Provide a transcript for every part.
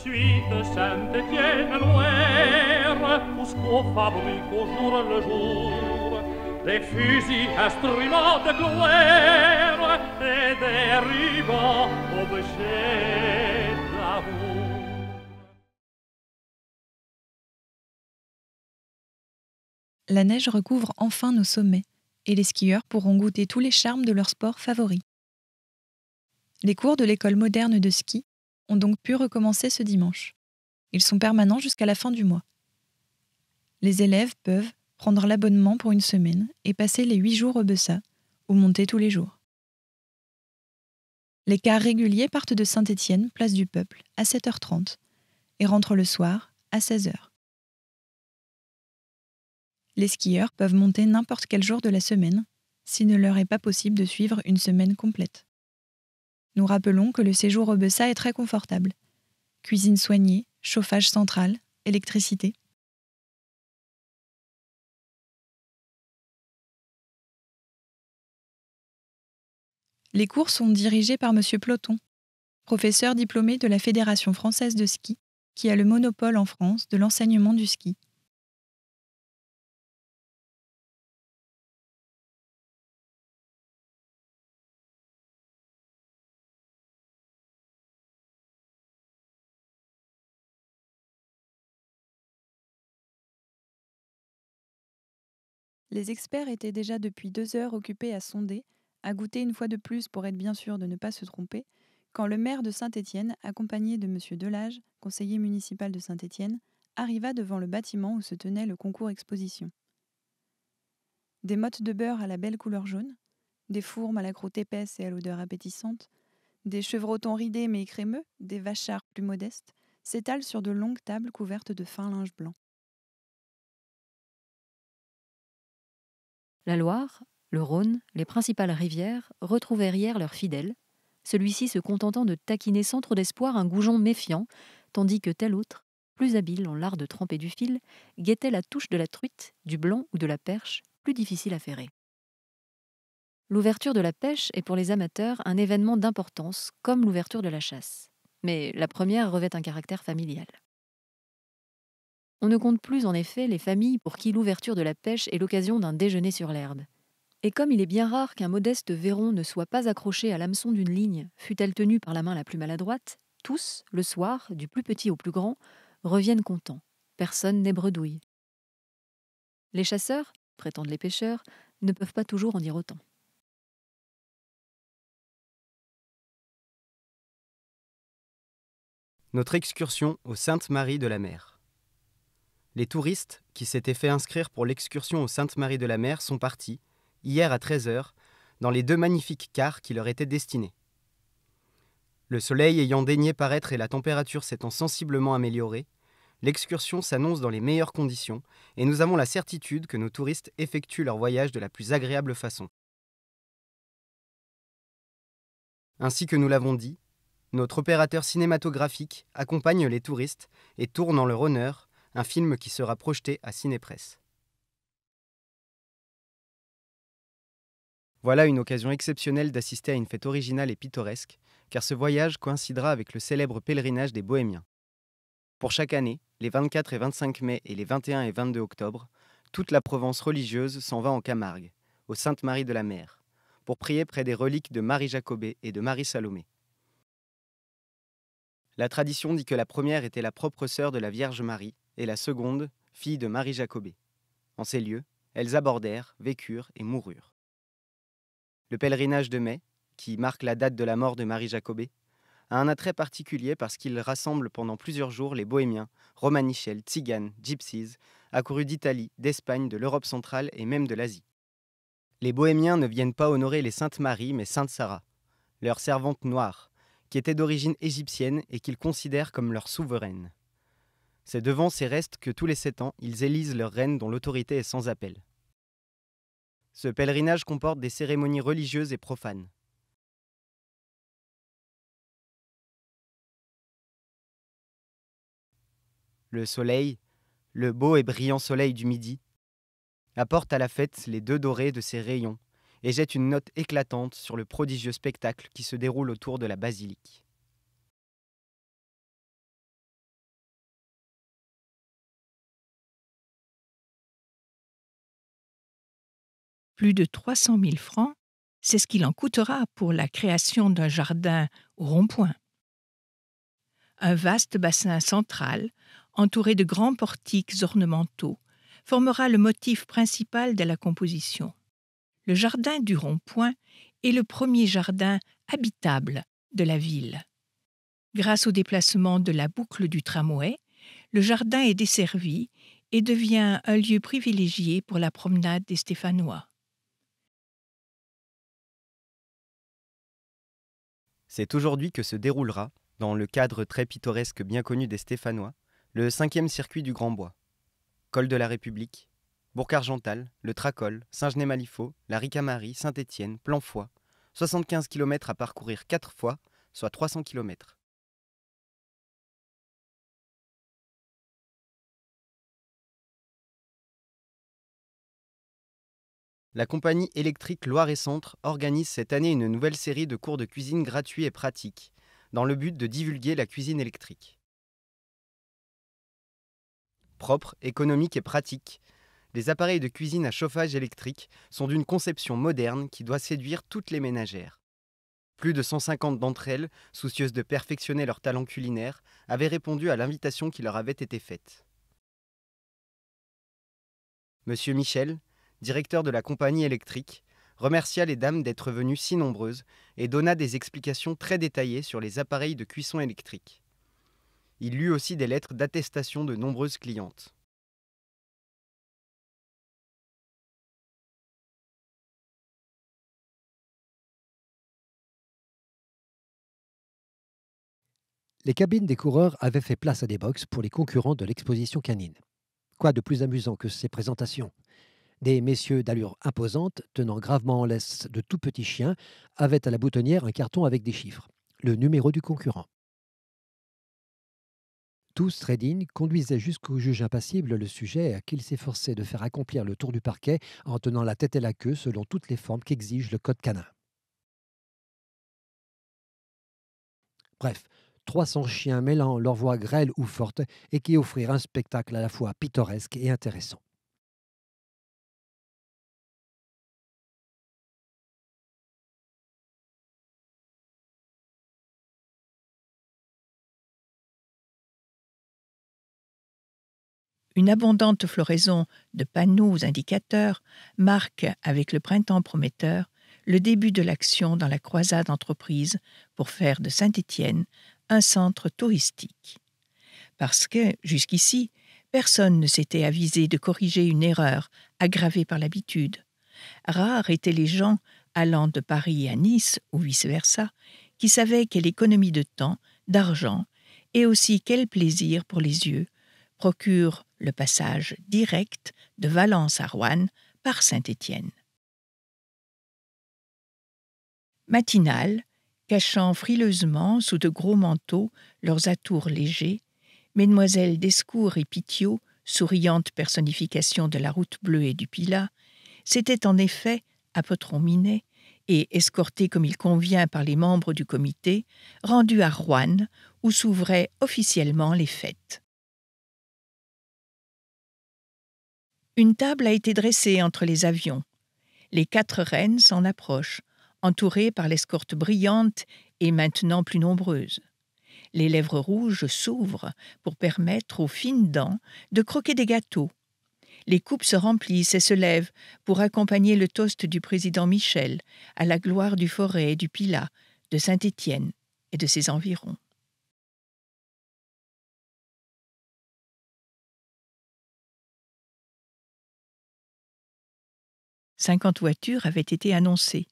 suite Saint-Étienne-Loire, où ce qu'on fabrique au jour le jour, des fusils, instruments de gloire et des rubans objets d'amour. La neige recouvre enfin nos sommets et les skieurs pourront goûter tous les charmes de leur sport favori. Les cours de l'école moderne de ski ont donc pu recommencer ce dimanche. Ils sont permanents jusqu'à la fin du mois. Les élèves peuvent prendre l'abonnement pour une semaine et passer les 8 jours au Bessa, ou monter tous les jours. Les cars réguliers partent de Saint-Étienne, place du Peuple, à 7h30 et rentrent le soir à 16h. Les skieurs peuvent monter n'importe quel jour de la semaine, s'il ne leur est pas possible de suivre une semaine complète. Nous rappelons que le séjour au Bessa est très confortable. Cuisine soignée, chauffage central, électricité. Les cours sont dirigés par M. Ploton, professeur diplômé de la Fédération française de ski, qui a le monopole en France de l'enseignement du ski. Les experts étaient déjà depuis 2 heures occupés à sonder, à goûter une fois de plus pour être bien sûr de ne pas se tromper, quand le maire de Saint-Étienne, accompagné de M. Delage, conseiller municipal de Saint-Étienne, arriva devant le bâtiment où se tenait le concours exposition. Des mottes de beurre à la belle couleur jaune, des fourmes à la croûte épaisse et à l'odeur appétissante, des chevrotons ridés mais crémeux, des vachards plus modestes, s'étalent sur de longues tables couvertes de fin linge blanc. La Loire, le Rhône, les principales rivières retrouvèrent hier leur fidèle, celui-ci se contentant de taquiner sans trop d'espoir un goujon méfiant, tandis que tel autre, plus habile en l'art de tremper du fil, guettait la touche de la truite, du blanc ou de la perche, plus difficile à ferrer. L'ouverture de la pêche est pour les amateurs un événement d'importance, comme l'ouverture de la chasse. Mais la première revêt un caractère familial. On ne compte plus en effet les familles pour qui l'ouverture de la pêche est l'occasion d'un déjeuner sur l'herbe. Et comme il est bien rare qu'un modeste verron ne soit pas accroché à l'hameçon d'une ligne, fût-elle tenue par la main la plus maladroite, tous, le soir, du plus petit au plus grand, reviennent contents. Personne n'est bredouille. Les chasseurs, prétendent les pêcheurs, ne peuvent pas toujours en dire autant. Notre excursion aux Saintes-Maries de la Mer. Les touristes qui s'étaient fait inscrire pour l'excursion aux Saintes-Maries de la Mer sont partis, hier à 13h, dans les 2 magnifiques cars qui leur étaient destinés. Le soleil ayant daigné paraître et la température s'étant sensiblement améliorée, l'excursion s'annonce dans les meilleures conditions et nous avons la certitude que nos touristes effectuent leur voyage de la plus agréable façon. Ainsi que nous l'avons dit, notre opérateur cinématographique accompagne les touristes et tourne en leur honneur un film qui sera projeté à Cinépresse. Voilà une occasion exceptionnelle d'assister à une fête originale et pittoresque, car ce voyage coïncidera avec le célèbre pèlerinage des Bohémiens. Pour chaque année, les 24 et 25 mai et les 21 et 22 octobre, toute la Provence religieuse s'en va en Camargue, aux Saintes-Maries de la Mer, pour prier près des reliques de Marie Jacobée et de Marie Salomé. La tradition dit que la première était la propre sœur de la Vierge Marie et la seconde, fille de Marie Jacobée. En ces lieux, elles abordèrent, vécurent et moururent. Le pèlerinage de mai, qui marque la date de la mort de Marie Jacobée, a un attrait particulier parce qu'il rassemble pendant plusieurs jours les bohémiens, romanichels, tziganes, gypsies, accourus d'Italie, d'Espagne, de l'Europe centrale et même de l'Asie. Les bohémiens ne viennent pas honorer les Saintes Maries, mais Sainte Sarah, leur servante noire, qui était d'origine égyptienne et qu'ils considèrent comme leur souveraine. C'est devant ces restes que tous les 7 ans, ils élisent leur reine dont l'autorité est sans appel. Ce pèlerinage comporte des cérémonies religieuses et profanes. Le soleil, le beau et brillant soleil du midi, apporte à la fête les 2 dorés de ses rayons et jette une note éclatante sur le prodigieux spectacle qui se déroule autour de la basilique. Plus de 300 000 francs, c'est ce qu'il en coûtera pour la création d'un jardin au rond-point. Un vaste bassin central, entouré de grands portiques ornementaux, formera le motif principal de la composition. Le jardin du rond-point est le premier jardin habitable de la ville. Grâce au déplacement de la boucle du tramway, le jardin est desservi et devient un lieu privilégié pour la promenade des Stéphanois. C'est aujourd'hui que se déroulera, dans le cadre très pittoresque bien connu des Stéphanois, le 5e circuit du Grand Bois. Col de la République, Bourg-Argental, le Tracol, Saint-Genès-Malifaux, la Ricamarie, Saint-Étienne, Planfoy, 75 km à parcourir 4 fois, soit 300 km. La compagnie électrique Loire et Centre organise cette année une nouvelle série de cours de cuisine gratuits et pratiques, dans le but de divulguer la cuisine électrique. Propre, économique et pratique, les appareils de cuisine à chauffage électrique sont d'une conception moderne qui doit séduire toutes les ménagères. Plus de 150 d'entre elles, soucieuses de perfectionner leur talent culinaire, avaient répondu à l'invitation qui leur avait été faite. Monsieur Michel, directeur de la compagnie électrique, remercia les dames d'être venues si nombreuses et donna des explications très détaillées sur les appareils de cuisson électrique. Il lut aussi des lettres d'attestation de nombreuses clientes. Les cabines des coureurs avaient fait place à des box pour les concurrents de l'exposition canine. Quoi de plus amusant que ces présentations? Des messieurs d'allure imposante, tenant gravement en laisse de tout petits chiens, avaient à la boutonnière un carton avec des chiffres, le numéro du concurrent. Tous, très dignes, conduisaient jusqu'au juge impassible le sujet qu'il s'efforçait de faire accomplir le tour du parquet en tenant la tête et la queue selon toutes les formes qu'exige le code canin. Bref, 300 chiens mêlant leur voix grêle ou forte et qui offrirent un spectacle à la fois pittoresque et intéressant. Une abondante floraison de panneaux indicateurs marque, avec le printemps prometteur, le début de l'action dans la croisade entreprise pour faire de Saint-Étienne un centre touristique. Parce que, jusqu'ici, personne ne s'était avisé de corriger une erreur aggravée par l'habitude. Rares étaient les gens allant de Paris à Nice ou vice-versa qui savaient quelle économie de temps, d'argent et aussi quel plaisir pour les yeux procure le passage direct de Valence à Roanne par Saint-Étienne. Matinale, cachant frileusement sous de gros manteaux leurs atours légers, mesdemoiselles Descours et Pitiot, souriantes personnifications de la route bleue et du Pilat, s'étaient en effet, à Potron-Minet, et escortées comme il convient par les membres du comité, rendues à Roanne, où s'ouvraient officiellement les fêtes. Une table a été dressée entre les avions. Les 4 reines s'en approchent, entourées par l'escorte brillante et maintenant plus nombreuse. Les lèvres rouges s'ouvrent pour permettre aux fines dents de croquer des gâteaux. Les coupes se remplissent et se lèvent pour accompagner le toast du président Michel à la gloire du Forêt et du Pilat, de Saint-Étienne et de ses environs. « 50 voitures avaient été annoncées.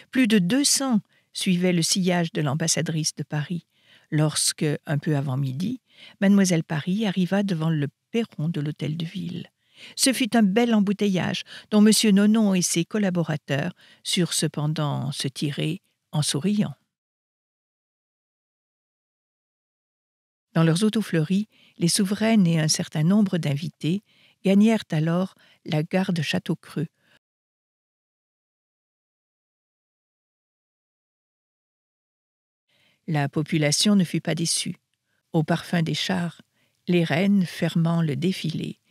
Plus de 200 suivaient le sillage de l'ambassadrice de Paris, lorsque, un peu avant midi, Mademoiselle Paris arriva devant le perron de l'hôtel de ville. Ce fut un bel embouteillage dont M. Nonon et ses collaborateurs surent cependant se tirer en souriant. Dans leurs autos fleuries, les souveraines et un certain nombre d'invités gagnèrent alors la gare de Château-Creux. La population ne fut pas déçue. Au parfum des chars, les reines, fermant le défilé,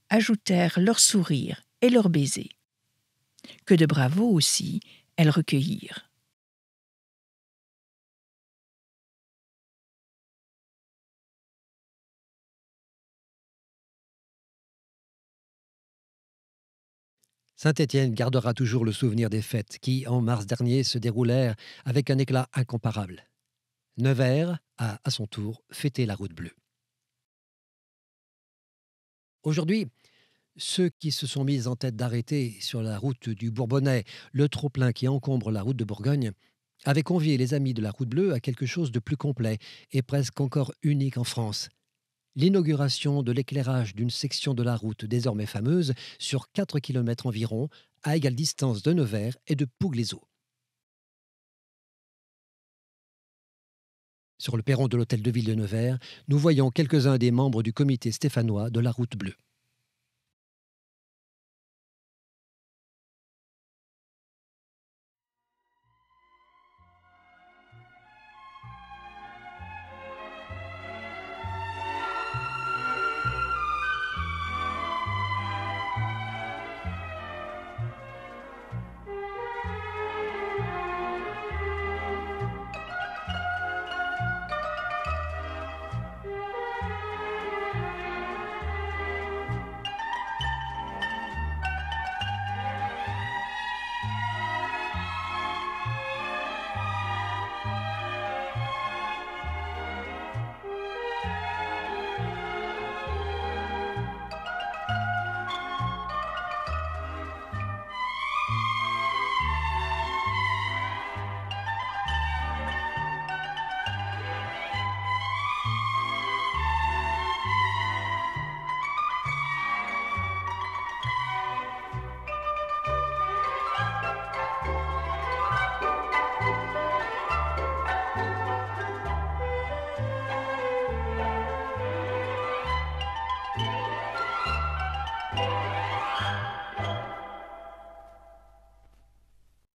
ajoutèrent leurs sourires et leurs baisers. Que de bravos aussi elles recueillirent. Saint-Étienne gardera toujours le souvenir des fêtes qui, en mars dernier, se déroulèrent avec un éclat incomparable. Nevers a, à son tour, fêté la route bleue. Aujourd'hui, ceux qui se sont mis en tête d'arrêter sur la route du Bourbonnais le trop-plein qui encombre la route de Bourgogne avaient convié les amis de la route bleue à quelque chose de plus complet et presque encore unique en France. L'inauguration de l'éclairage d'une section de la route désormais fameuse sur 4 km environ, à égale distance de Nevers et de Pouglézeau. Sur le perron de l'hôtel de ville de Nevers, nous voyons quelques-uns des membres du comité stéphanois de la route bleue.